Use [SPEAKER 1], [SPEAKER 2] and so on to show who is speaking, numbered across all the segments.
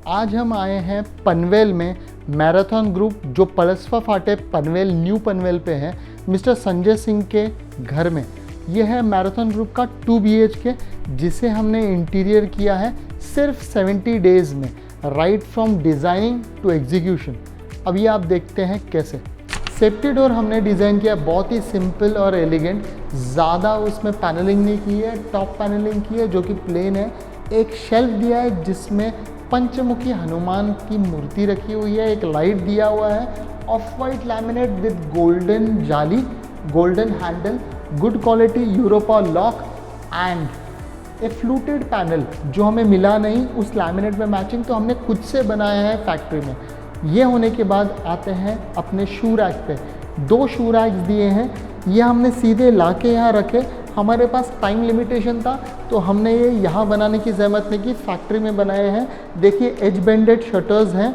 [SPEAKER 1] आज हम आए हैं पनवेल में मैराथन ग्रुप जो पलसवा फाटक पनवेल न्यू पनवेल पे है, मिस्टर संजय सिंह के घर में। यह है मैराथन ग्रुप का 2 BHK जिसे हमने इंटीरियर किया है सिर्फ 70 डेज़ में, right from designing to execution. अभी आप देखते हैं कैसे। सेफ्टी डोर हमने डिज़ाइन किया बहुत ही सिंपल और एलिगेंट, ज़्यादा उसमें पैनलिंग नहीं की है, टॉप पैनलिंग की है जो कि प्लेन है। एक शेल्फ दिया है जिसमें पंचमुखी हनुमान की मूर्ति रखी हुई है, एक लाइट दिया हुआ है, off white laminate with golden जाली, golden handle, good quality Europa lock and a fluted panel जो हमें मिला नहीं उस लैमिनेट में मैचिंग, तो हमने खुद से बनाया है फैक्ट्री में। ये होने के बाद आते हैं अपने शू रैक पे। 2 शू रैक्स दिए हैं, ये हमने सीधे ला के यहाँ रखे। हमारे पास टाइम लिमिटेशन था तो हमने ये यहाँ बनाने की ज़हमत नहीं की, फैक्ट्री में बनाए हैं। देखिए एज बेंडेड शटर्स हैं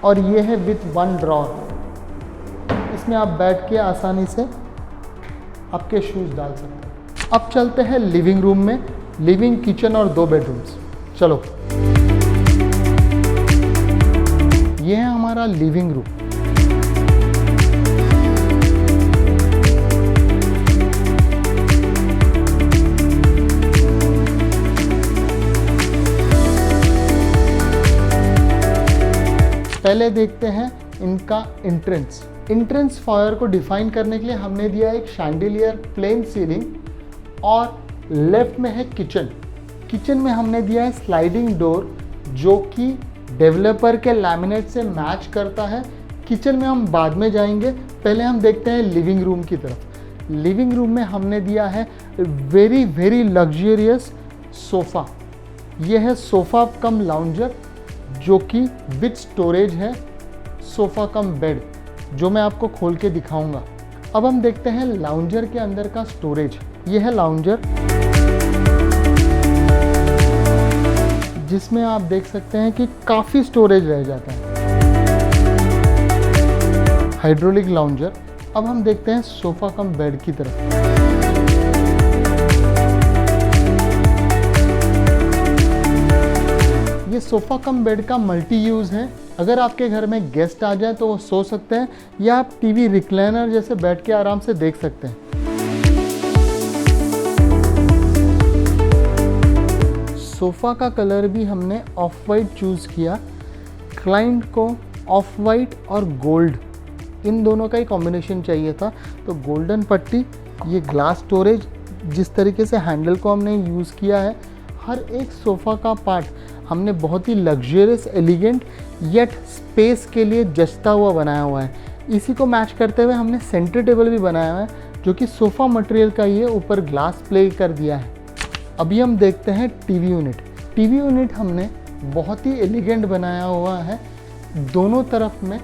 [SPEAKER 1] और ये है विथ 1 ड्रॉर। इसमें आप बैठ के आसानी से आपके शूज़ डाल सकते हैं। अब चलते हैं लिविंग रूम में। लिविंग, किचन और 2 बेडरूम्स। चलो, ये है हमारा लिविंग रूम। पहले देखते हैं इनका एंट्रेंस फायर को डिफाइन करने के लिए हमने दिया एक शैंडिलियर, प्लेन सीलिंग, और लेफ्ट में है किचन में हमने दिया है स्लाइडिंग डोर जो कि डेवलपर के लैमिनेट से मैच करता है। किचन में हम बाद में जाएंगे, पहले हम देखते हैं लिविंग रूम की तरफ। लिविंग रूम में हमने दिया है वेरी लग्जरियस सोफ़ा। यह है सोफ़ा कम लाउंजर जो कि विद स्टोरेज है, सोफ़ा कम बेड जो मैं आपको खोल के दिखाऊंगा। अब हम देखते हैं लाउंजर के अंदर का स्टोरेज। यह है लाउंजर जिसमें आप देख सकते हैं कि काफ़ी स्टोरेज रह जाता है। Hydraulic lounger. अब हम देखते हैं सोफ़ा कम बेड की तरफ। ये सोफ़ा कम बेड का मल्टी यूज़ है। अगर आपके घर में गेस्ट आ जाए तो वो सो सकते हैं या आप टीवी रिक्लाइनर जैसे बैठ के आराम से देख सकते हैं। सोफ़ा का कलर भी हमने ऑफ वाइट चूज़ किया। क्लाइंट को ऑफ वाइट और गोल्ड इन दोनों का ही कॉम्बिनेशन चाहिए था, तो गोल्डन पट्टी, ये ग्लास स्टोरेज, जिस तरीके से हैंडल को हमने यूज़ किया है, हर एक सोफ़ा का पार्ट हमने बहुत ही लग्जरियस, एलिगेंट येट स्पेस के लिए जचता हुआ बनाया हुआ है। इसी को मैच करते हुए हमने सेंटर टेबल भी बनाया हुआ है जो कि सोफ़ा मटेरियल का ही है, ऊपर ग्लास प्ले कर दिया है। अभी हम देखते हैं टीवी यूनिट हमने बहुत ही एलिगेंट बनाया हुआ है। दोनों तरफ में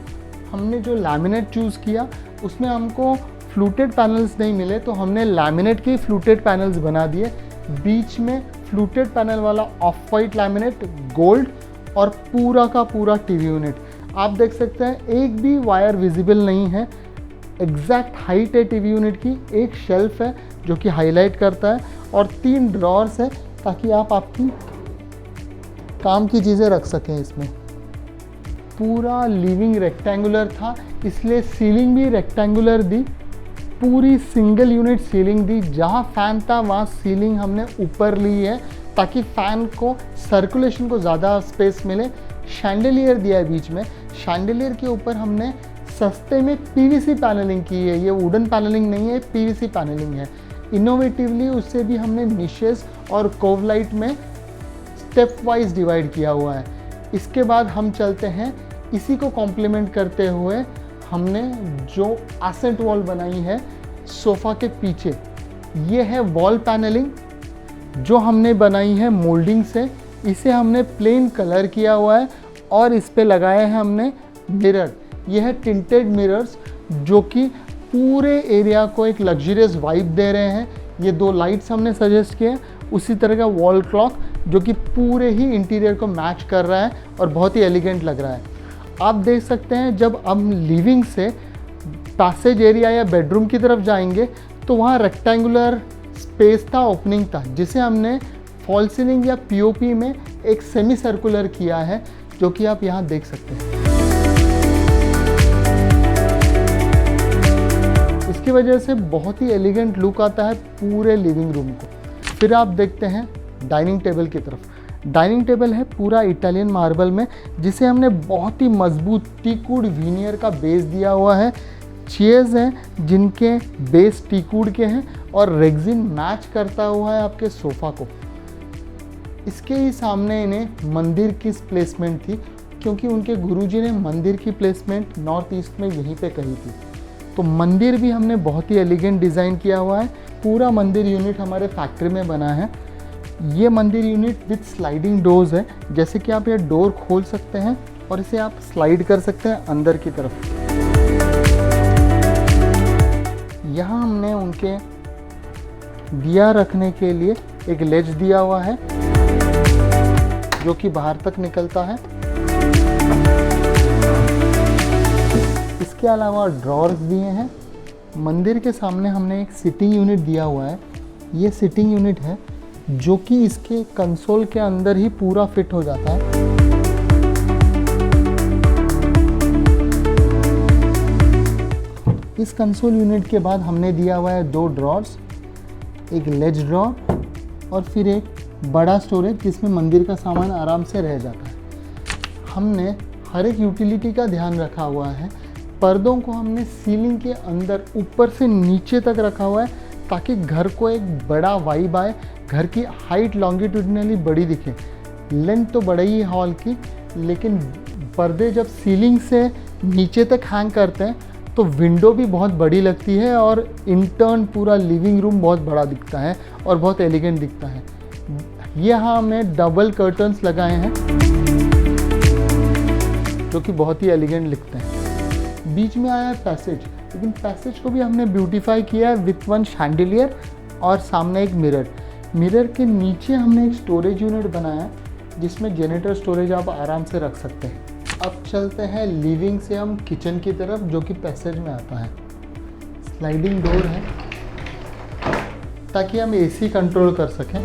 [SPEAKER 1] हमने जो लैमिनेट चूज़ किया उसमें हमको फ्लूटेड पैनल्स नहीं मिले, तो हमने लैमिनेट के फ्लूटेड पैनल्स बना दिए। बीच में फ्लूटेड पैनल वाला ऑफ वाइट लैमिनेट, गोल्ड, और पूरा का पूरा टीवी यूनिट। आप देख सकते हैं एक भी वायर विजिबल नहीं है। एग्जैक्ट हाइट है टीवी यूनिट की। एक शेल्फ है जो कि हाईलाइट करता है और 3 ड्रॉर्स है ताकि आप आपकी काम की चीज़ें रख सकें इसमें। पूरा लिविंग रेक्टेंगुलर था इसलिए सीलिंग भी रेक्टेंगुलर दी। पूरी सिंगल यूनिट सीलिंग दी, जहाँ फ़ैन था वहाँ सीलिंग हमने ऊपर ली है ताकि फ़ैन को सर्कुलेशन को ज़्यादा स्पेस मिले। शैंडिलियर दिया है बीच में। शैंडिलियर के ऊपर हमने सस्ते में पीवीसी पैनलिंग की है। ये वुडन पैनलिंग नहीं है, पीवीसी पैनलिंग है। इनोवेटिवली उससे भी हमने निशेस और कोव लाइट में स्टेप वाइज डिवाइड किया हुआ है। इसके बाद हम चलते हैं, इसी को कॉम्प्लीमेंट करते हुए हमने जो एसेंट वॉल बनाई है सोफ़ा के पीछे। ये है वॉल पैनलिंग जो हमने बनाई है मोल्डिंग से। इसे हमने प्लेन कलर किया हुआ है और इस पे लगाए हैं हमने मिरर। ये है टिंटेड मिरर्स जो कि पूरे एरिया को एक लग्जरियस वाइब दे रहे हैं। ये 2 लाइट्स हमने सजेस्ट किए। उसी तरह का वॉल क्लॉक जो कि पूरे ही इंटीरियर को मैच कर रहा है और बहुत ही एलिगेंट लग रहा है। आप देख सकते हैं जब हम लिविंग से पैसेज एरिया या बेडरूम की तरफ जाएंगे तो वहाँ रेक्टेंगुलर स्पेस था, ओपनिंग था, जिसे हमने फॉल सीलिंग या पीओपी में एक सेमी सर्कुलर किया है, जो कि आप यहाँ देख सकते हैं। इसकी वजह से बहुत ही एलिगेंट लुक आता है पूरे लिविंग रूम को। फिर आप देखते हैं डाइनिंग टेबल की तरफ। डाइनिंग टेबल है पूरा इटालियन मार्बल में, जिसे हमने बहुत ही मजबूत टीकवुड विनियर का बेस दिया हुआ है। चेयर्स हैं जिनके बेस टीकवुड के हैं और रेक्सिन मैच करता हुआ है आपके सोफ़ा को। इसके ही सामने इन्हें मंदिर की प्लेसमेंट थी, क्योंकि उनके गुरुजी ने मंदिर की प्लेसमेंट नॉर्थ ईस्ट में यहीं पे कही थी। तो मंदिर भी हमने बहुत ही एलिगेंट डिज़ाइन किया हुआ है। पूरा मंदिर यूनिट हमारे फैक्ट्री में बना है। ये मंदिर यूनिट विद स्लाइडिंग डोर्स है, जैसे कि आप ये डोर खोल सकते हैं और इसे आप स्लाइड कर सकते हैं अंदर की तरफ। यहाँ हमने उनके दिया रखने के लिए एक लेज दिया हुआ है, जो कि बाहर तक निकलता है। इसके अलावा ड्रॉर्स दिए हैं। मंदिर के सामने हमने एक सिटिंग यूनिट दिया हुआ है। ये सिटिंग यूनिट है जो कि इसके कंसोल के अंदर ही पूरा फिट हो जाता है। इस कंसोल यूनिट के बाद हमने दिया हुआ है 2 ड्रॉर्स, एक लेज ड्रॉर और फिर एक बड़ा स्टोरेज जिसमें मंदिर का सामान आराम से रह जाता है। हमने हर एक यूटिलिटी का ध्यान रखा हुआ है। पर्दों को हमने सीलिंग के अंदर ऊपर से नीचे तक रखा हुआ है, ताकि घर को एक बड़ा वाइब आए, घर की हाइट लॉन्गिट्यूडनली बड़ी दिखे। लेंथ तो बड़ा ही हॉल की, लेकिन पर्दे जब सीलिंग से नीचे तक हैंग करते हैं तो विंडो भी बहुत बड़ी लगती है और इंटर्न पूरा लिविंग रूम बहुत बड़ा दिखता है और बहुत एलिगेंट दिखता है। यहाँ हमने डबल कर्टन्स लगाए हैं जो कि बहुत ही एलिगेंट दिखते हैं। बीच में आया है पैसेज, लेकिन पैसेज को भी हमने ब्यूटीफाई किया है विथ 1 शैंडिलियर और सामने एक मिरर। मिरर के नीचे हमने एक स्टोरेज यूनिट बनाया है, जिसमें जनरेटर स्टोरेज आप आराम से रख सकते हैं। अब चलते हैं लिविंग से हम किचन की तरफ, जो कि पैसेज में आता है। स्लाइडिंग डोर है ताकि हम एसी कंट्रोल कर सकें।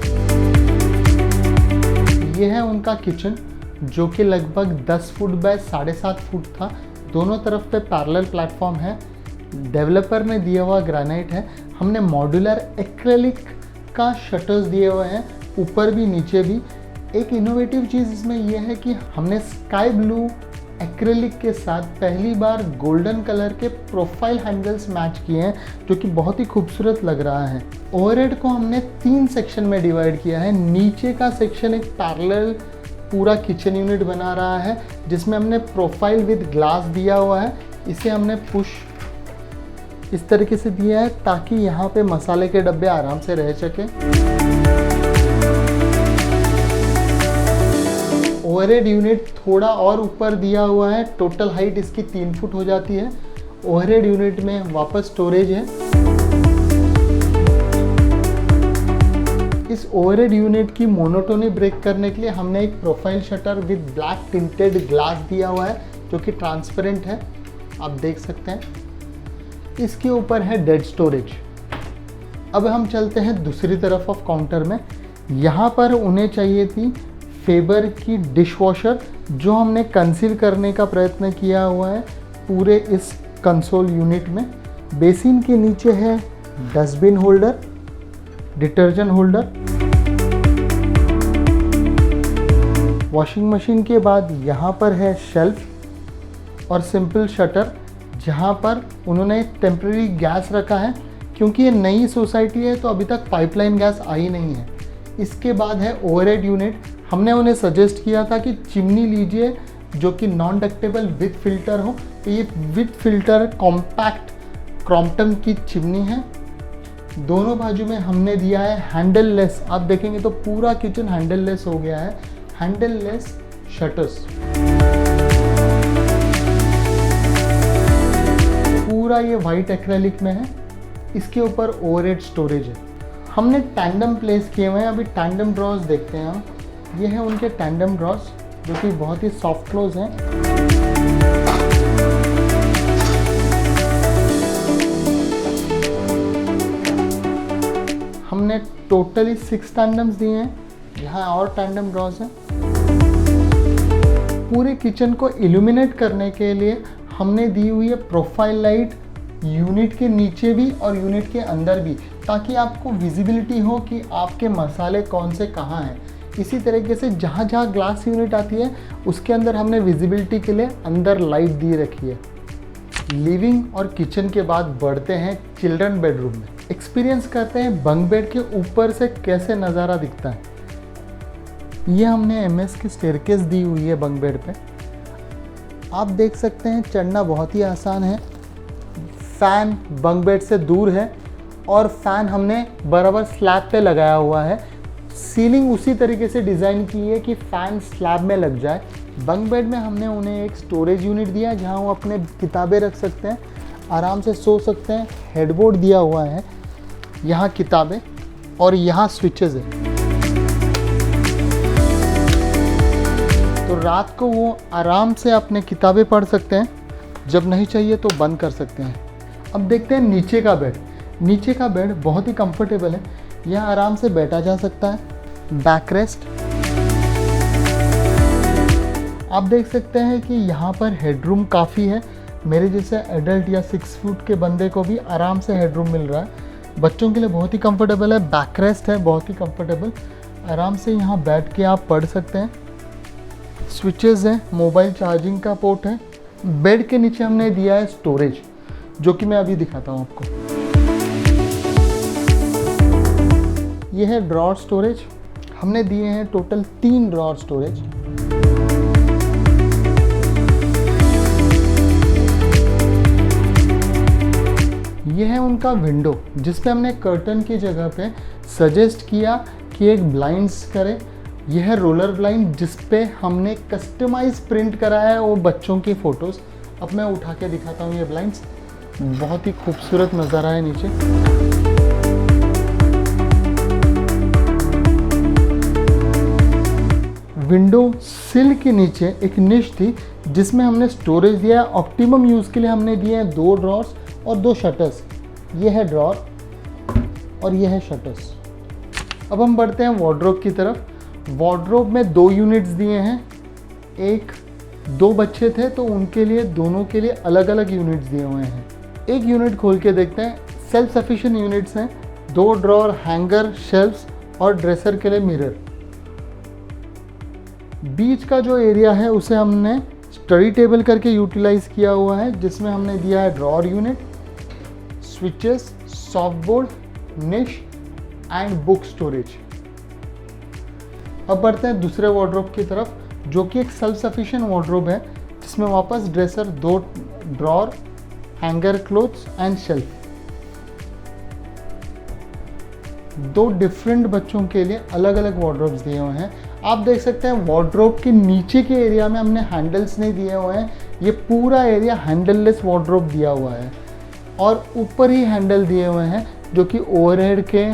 [SPEAKER 1] यह है उनका किचन, जो कि लगभग 10 फुट बाय 7.5 फुट था। दोनों तरफ पे पैरेलल प्लेटफॉर्म है। डेवलपर ने दिया हुआ ग्रेनाइट है। हमने मॉड्यूलर एक्रेलिक का शटर्स दिए हुए हैं, ऊपर भी नीचे भी। एक इनोवेटिव चीज़ इसमें यह है कि हमने स्काई ब्लू एक्रेलिक के साथ पहली बार गोल्डन कलर के प्रोफाइल हैंडल्स मैच किए हैं, जो कि बहुत ही खूबसूरत लग रहा है। ओवरहेड को हमने 3 सेक्शन में डिवाइड किया है। नीचे का सेक्शन एक पैरेलल पूरा किचन यूनिट बना रहा है, जिसमें हमने प्रोफाइल विद ग्लास दिया हुआ है। इसे हमने पुश इस तरीके से दिया है ताकि यहाँ पे मसाले के डब्बे आराम से रह सके। ओवरहेड यूनिट थोड़ा और ऊपर दिया हुआ है। टोटल हाइट इसकी 3 फुट हो जाती है। ओवरहेड यूनिट में वापस स्टोरेज है। इस ओवरहेड यूनिट की मोनोटोनी ब्रेक करने के लिए हमने एक profile shutter with black tinted glass दिया हुआ है, जो कि ट्रांसपेरेंट है, आप देख सकते हैं। इसके ऊपर है डेड स्टोरेज। अब हम चलते हैं दूसरी तरफ ऑफ काउंटर में। यहाँ पर उन्हें चाहिए थी फेबर की डिशवॉशर, जो हमने कंसील करने का प्रयत्न किया हुआ है पूरे इस कंसोल यूनिट में। बेसिन के नीचे है dustbin holder, detergent holder. Washing machine के बाद यहाँ पर है शेल्फ और सिंपल शटर, जहाँ पर उन्होंने टेम्परेरी गैस रखा है, क्योंकि ये नई सोसाइटी है तो अभी तक पाइपलाइन गैस आई नहीं है। इसके बाद है ओवरहेड यूनिट। हमने उन्हें सजेस्ट किया था कि चिमनी लीजिए जो कि नॉन डक्टेबल विद फिल्टर हो, तो ये विद फिल्टर कॉम्पैक्ट क्रॉम्पटन की चिमनी है। दोनों बाजू में हमने दिया है हैंडल लेस। आप देखेंगे तो पूरा किचन हैंडल लेस हो गया है। हैंडल लेस शटर्स, पूरा ये वाइट एक्रेलिक में है। इसके ऊपर ओवरहेड स्टोरेज है। हमने टैंडम प्लेस किए हुए हैं। अभी टैंडम ड्रॉर्स देखते हैं हम। ये है उनके टैंडम ड्रॉर्स, जो कि बहुत ही सॉफ्ट क्लोज हैं। हमने टोटली 6 टैंडम्स दिए हैं। यहाँ और टैंडम ड्रॉर्स हैं। पूरे किचन को इल्यूमिनेट करने के लिए हमने दी हुई है प्रोफाइल लाइट यूनिट के नीचे भी और यूनिट के अंदर भी, ताकि आपको विजिबिलिटी हो कि आपके मसाले कौन से कहाँ हैं। इसी तरीके से जहाँ जहाँ ग्लास यूनिट आती है उसके अंदर हमने विजिबिलिटी के लिए अंदर लाइट दी रखी है। लिविंग और किचन के बाद बढ़ते हैं चिल्ड्रन बेडरूम में। एक्सपीरियंस करते हैं बंक बेड के ऊपर से कैसे नज़ारा दिखता है। ये हमने MS की स्टेयरकेस दी हुई है बंक बेड पे। आप देख सकते हैं चढ़ना बहुत ही आसान है। फ़ैन बंक बेड से दूर है और फ़ैन हमने बराबर स्लैब पे लगाया हुआ है। सीलिंग उसी तरीके से डिज़ाइन की है कि फ़ैन स्लैब में लग जाए। बंक बेड में हमने उन्हें एक स्टोरेज यूनिट दिया जहां वो अपने किताबें रख सकते हैं, आराम से सो सकते हैं। हेडबोर्ड दिया हुआ है, यहाँ किताबें और यहाँ स्विचेस है, तो रात को वो आराम से अपने किताबें पढ़ सकते हैं, जब नहीं चाहिए तो बंद कर सकते हैं। अब देखते हैं नीचे का बेड। नीचे का बेड बहुत ही कंफर्टेबल है, यहाँ आराम से बैठा जा सकता है। बैक रेस्ट आप देख सकते हैं कि यहाँ पर हेडरूम काफ़ी है। मेरे जैसे एडल्ट या 6 फुट के बंदे को भी आराम से हेडरूम मिल रहा है। बच्चों के लिए बहुत ही कंफर्टेबल है। बैक रेस्ट है बहुत ही कंफर्टेबल, आराम से यहाँ बैठ के आप पढ़ सकते हैं। स्विचेस हैं, मोबाइल चार्जिंग का पोर्ट है। बेड के नीचे हमने दिया है स्टोरेज, जो कि मैं अभी दिखाता हूँ आपको। ये है ड्रॉर स्टोरेज। हमने दिए हैं टोटल 3 ड्रॉर स्टोरेज। ये है उनका विंडो, जिस पे हमने कर्टन की जगह पे सजेस्ट किया कि एक ब्लाइंड्स करें। यह है रोलर ब्लाइंड, जिस पे हमने कस्टमाइज प्रिंट करा है वो बच्चों की फ़ोटोज़। अब मैं उठा के दिखाता हूँ ये ब्लाइंड्स। बहुत ही खूबसूरत नज़ारा है नीचे। विंडो सिल के नीचे एक निश थी जिसमें हमने स्टोरेज दिया है। ऑप्टिमम यूज़ के लिए हमने दिए हैं 2 ड्रॉर्स और 2 शटर्स। ये है ड्रॉर और ये है शटर्स। अब हम बढ़ते हैं वार्डरोब की तरफ। वार्डरोब में 2 यूनिट्स दिए हैं। 2 बच्चे थे तो उनके लिए दोनों के लिए अलग अलग यूनिट्स दिए हुए हैं। एक यूनिट खोल के देखते हैं। सेल्फ सफिशिएंट यूनिट्स हैं। 2 ड्रॉर, हैंगर, शेल्फ्स और ड्रेसर के लिए मिरर। बीच का जो एरिया है उसे हमने स्टडी टेबल करके यूटिलाइज किया हुआ है, जिसमें हमने दिया है drawer unit, switches, soft board, निश एंड बुक स्टोरेज। अब बढ़ते हैं दूसरे वार्डरोब की तरफ, जो कि एक सेल्फ सफिशिएंट वार्डरोब है, जिसमें वापस dresser, 2 drawer, hanger, clothes and shelf. 2 different बच्चों के लिए अलग अलग वार्डरोब्स दिए हुए हैं। आप देख सकते हैं वार्डरोब के नीचे के एरिया में हमने हैंडल्स नहीं दिए हुए हैं। ये पूरा एरिया हैंडललेस वार्डरोब दिया हुआ है और ऊपर ही हैंडल दिए हुए हैं, जो कि ओवरहेड के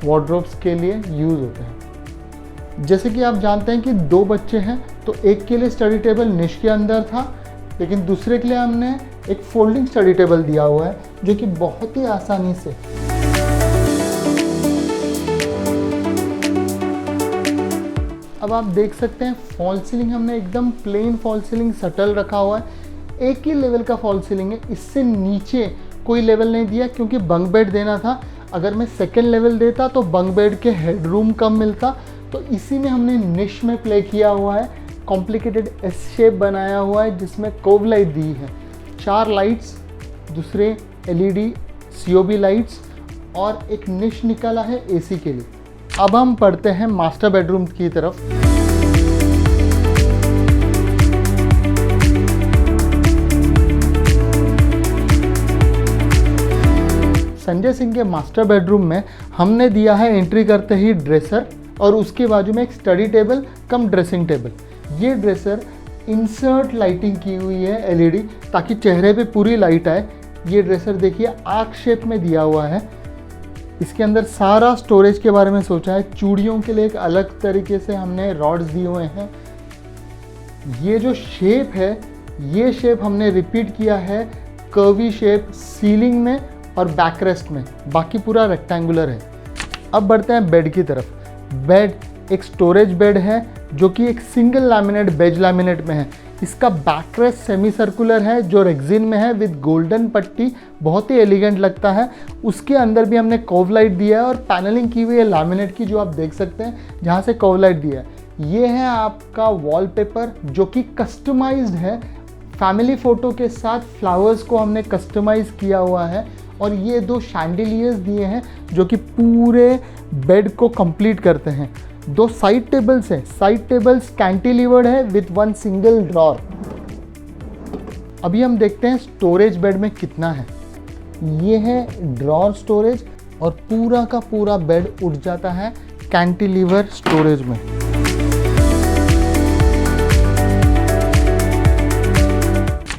[SPEAKER 1] वार्डरोब्स के लिए यूज़ होते हैं। जैसे कि आप जानते हैं कि 2 बच्चे हैं, तो एक के लिए स्टडी टेबल निश के अंदर था, लेकिन दूसरे के लिए हमने एक फोल्डिंग स्टडी टेबल दिया हुआ है, जो कि बहुत ही आसानी से अब आप देख सकते हैं फॉल सीलिंग हमने एकदम प्लेन फॉल सीलिंग सटल रखा हुआ है। एक ही लेवल का फॉल सीलिंग है, इससे नीचे कोई लेवल नहीं दिया क्योंकि बंक बेड देना था। अगर मैं सेकेंड लेवल देता तो बंक बेड के हेडरूम कम मिलता, तो इसी में हमने निश में प्ले किया हुआ है। कॉम्प्लिकेटेड एस शेप बनाया हुआ है जिसमें कोव लाइट दी है, 4 लाइट्स, दूसरे LED COB लाइट्स और एक निश निकाला है AC के लिए। अब हम पढ़ते हैं मास्टर बेडरूम की तरफ। संजय सिंह के मास्टर बेडरूम में हमने दिया है एंट्री करते ही ड्रेसर और उसके बाजू में एक स्टडी टेबल कम ड्रेसिंग टेबल। ये ड्रेसर इंसर्ट लाइटिंग की हुई है LED, ताकि चेहरे पे पूरी लाइट आए। ये ड्रेसर देखिए आर्क शेप में दिया हुआ है। इसके अंदर सारा स्टोरेज के बारे में सोचा है। चूड़ियों के लिए एक अलग तरीके से हमने रॉड्स दिए हुए हैं। ये जो शेप है, ये शेप हमने रिपीट किया है कर्वी शेप सीलिंग में और बैकरेस्ट में, बाकी पूरा रेक्टेंगुलर है। अब बढ़ते हैं बेड की तरफ। बेड एक स्टोरेज बेड है जो कि एक सिंगल लैमिनेट बेज लैमिनेट में है। इसका बैकरेस्ट सेमी सर्कुलर है जो रेक्सिन में है विद गोल्डन पट्टी, बहुत ही एलिगेंट लगता है। उसके अंदर भी हमने कर्व लाइट दिया है और पैनलिंग की हुई है लैमिनेट की, जो आप देख सकते हैं जहाँ से कर्व लाइट दिया है। ये है आपका वॉलपेपर जो कि कस्टमाइज्ड है, फैमिली फ़ोटो के साथ फ्लावर्स को हमने कस्टमाइज़ किया हुआ है। और ये 2 शैंडिलियर्स दिए हैं जो कि पूरे बेड को कंप्लीट करते हैं। 2 साइड टेबल्स हैं, साइड टेबल्स कैंटिलीवर्ड है विथ 1 सिंगल ड्रॉर। अभी हम देखते हैं स्टोरेज बेड में कितना है। ये है ड्रॉर स्टोरेज और पूरा का पूरा बेड उठ जाता है कैंटिलीवर स्टोरेज में।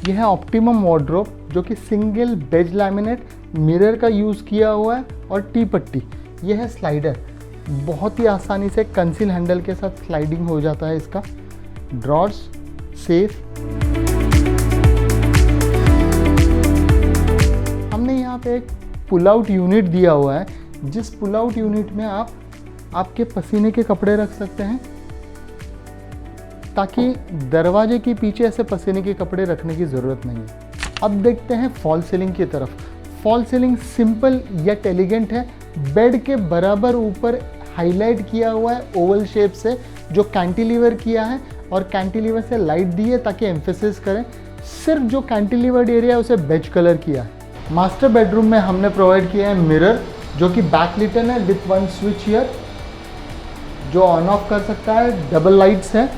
[SPEAKER 1] यह है ऑप्टिमम वार्डरोब जो कि सिंगल बेज लैमिनेट, मिरर का यूज़ किया हुआ है और टी पट्टी। यह है स्लाइडर, बहुत ही आसानी से कंसील हैंडल के साथ स्लाइडिंग हो जाता है इसका। Drawers, safe. हमने यहाँ पे एक पुल आउट यूनिट दिया हुआ है, जिस पुल आउट यूनिट में आप आपके पसीने के कपड़े रख सकते हैं, ताकि दरवाजे के पीछे ऐसे पसीने के कपड़े रखने की ज़रूरत नहीं है। अब देखते हैं फॉल सीलिंग की तरफ। Fall ceiling simple yet elegant है। बेड के बराबर ऊपर हाईलाइट किया हुआ है ओवल शेप से, जो कैंटिलीवर किया है और कैंटिलीवर से लाइट दी है ताकि एम्फेसिस करें। सिर्फ जो कैंटिलीवर्ड एरिया है उसे बेज कलर किया है। मास्टर बेडरूम में हमने प्रोवाइड किया है मिरर जो कि बैक लिटन है विथ 1 स्विच हियर, जो ऑन ऑफ कर सकता है। डबल लाइट्स है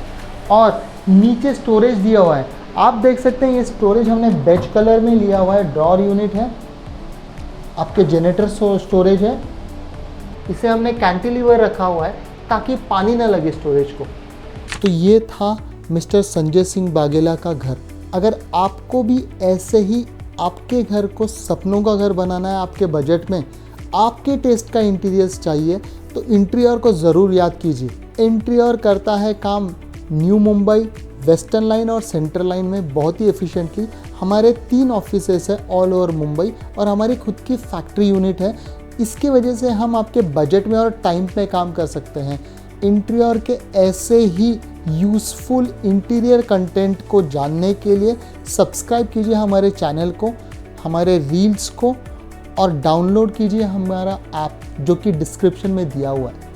[SPEAKER 1] और नीचे स्टोरेज दिया हुआ है। आप देख सकते हैं ये स्टोरेज हमने बेज कलर में लिया हुआ है। ड्रॉर यूनिट है, आपके जनरेटर स्टोरेज है। इसे हमने कैंटिलीवर रखा हुआ है ताकि पानी ना लगे स्टोरेज को। तो ये था मिस्टर संजय सिंह बागेला का घर। अगर आपको भी ऐसे ही आपके घर को सपनों का घर बनाना है, आपके बजट में आपके टेस्ट का इंटीरियर्स चाहिए, तो इंटीरियर को ज़रूर याद कीजिए। इंटीरियर करता है काम न्यू मुंबई, वेस्टर्न लाइन और सेंट्रल लाइन में बहुत ही एफिशिएंटली। हमारे 3 ऑफिसेस है ऑल ओवर मुंबई और हमारी खुद की फैक्ट्री यूनिट है। इसकी वजह से हम आपके बजट में और टाइम पे काम कर सकते हैं। इंटीरियर के ऐसे ही यूज़फुल इंटीरियर कंटेंट को जानने के लिए सब्सक्राइब कीजिए हमारे चैनल को, हमारे रील्स को, और डाउनलोड कीजिए हमारा ऐप जो कि डिस्क्रिप्शन में दिया हुआ है।